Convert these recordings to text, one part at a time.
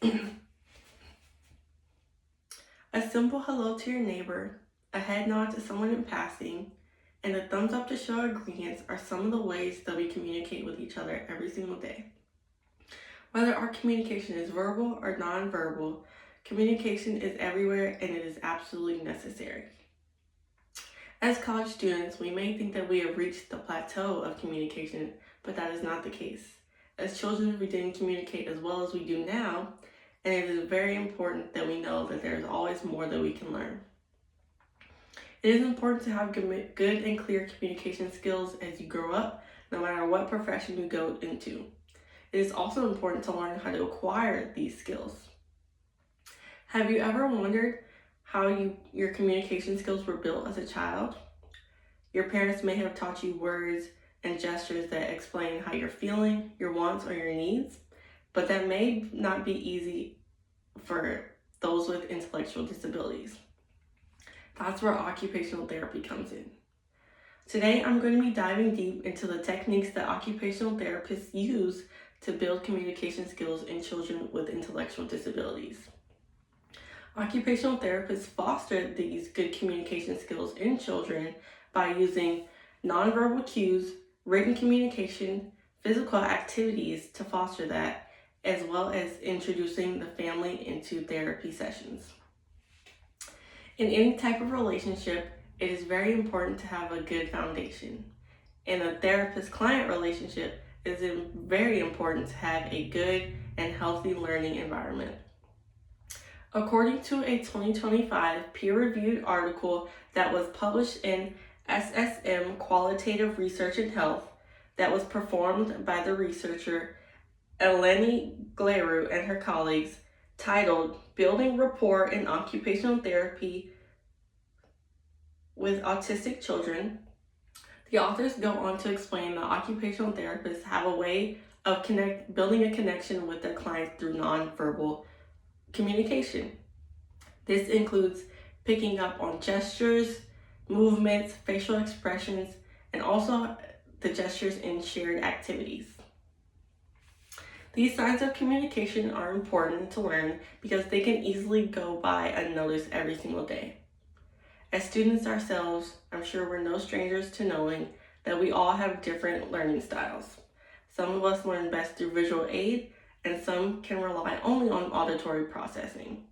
A simple hello to your neighbor, a head nod to someone in passing, and a thumbs up to show agreement are some of the ways that we communicate with each other every single day. Whether our communication is verbal or nonverbal, communication is everywhere and it is absolutely necessary. As college students, we may think that we have reached the plateau of communication, but that is not the case. As children, we didn't communicate as well as we do now, and it is very important that we know that there is always more that we can learn. It is important to have good and clear communication skills as you grow up, no matter what profession you go into. It is also important to learn how to acquire these skills. Have you ever wondered how your communication skills were built as a child? Your parents may have taught you words and gestures that explain how you're feeling, your wants, or your needs, but that may not be easy for those with intellectual disabilities. That's where occupational therapy comes in. Today, I'm going to be diving deep into the techniques that occupational therapists use to build communication skills in children with intellectual disabilities. Occupational therapists foster these good communication skills in children by using nonverbal cues, written communication, physical activities to foster that, as well as introducing the family into therapy sessions. In any type of relationship, it is very important to have a good foundation. In a therapist-client relationship, it is very important to have a good and healthy learning environment. According to a 2025 peer-reviewed article that was published in SSM Qualitative Research in Health that was performed by the researcher Eleni Gleru and her colleagues, titled Building Rapport in Occupational Therapy with Autistic Children, the authors go on to explain that occupational therapists have a way of building a connection with their clients through nonverbal communication. This includes picking up on gestures, movements, facial expressions, and also the gestures in shared activities. These signs of communication are important to learn because they can easily go by unnoticed every single day. As students ourselves, I'm sure we're no strangers to knowing that we all have different learning styles. Some of us learn best through visual aid, and some can rely only on auditory processing.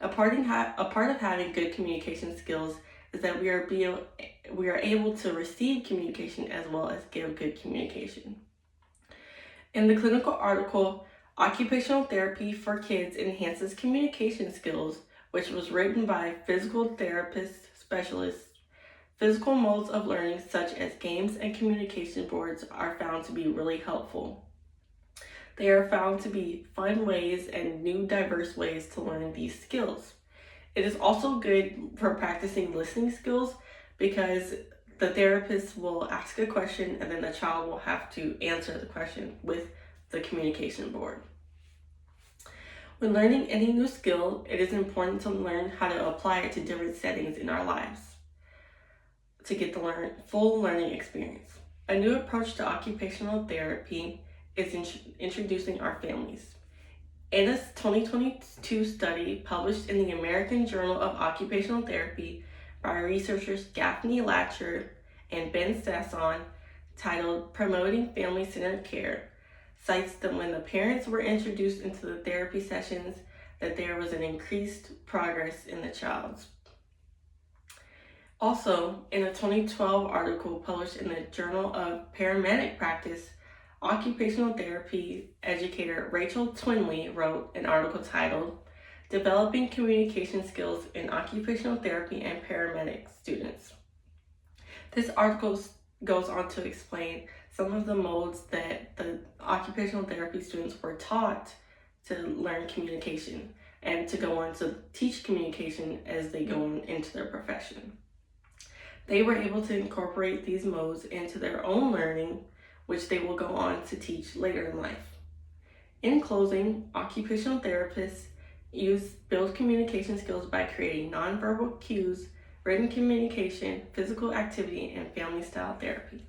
A part of having good communication skills is that we are able to receive communication as well as give good communication. In the clinical article, Occupational Therapy for Kids Enhances Communication Skills, which was written by physical therapist specialists, physical modes of learning such as games and communication boards are found to be really helpful. They are found to be fun ways and new diverse ways to learn these skills. It is also good for practicing listening skills because the therapist will ask a question and then the child will have to answer the question with the communication board. When learning any new skill, it is important to learn how to apply it to different settings in our lives to get the full learning experience. A new approach to occupational therapy is introducing our families. In a 2022 study published in the American Journal of Occupational Therapy by researchers Gaffney Latcher and Ben Sasson, titled Promoting Family-Centered Care, cites that when the parents were introduced into the therapy sessions, that there was an increased progress in the child's. Also, in a 2012 article published in the Journal of Paramedic Practice, occupational therapy educator Rachel Twinley wrote an article titled Developing Communication Skills in Occupational Therapy and Paramedic Students. This article goes on to explain some of the modes that the occupational therapy students were taught to learn communication and to go on to teach communication as they go on into their profession. They were able to incorporate these modes into their own learning, which they will go on to teach later in life. In closing, occupational therapists build communication skills by creating nonverbal cues, written communication, physical activity, and family-style therapy.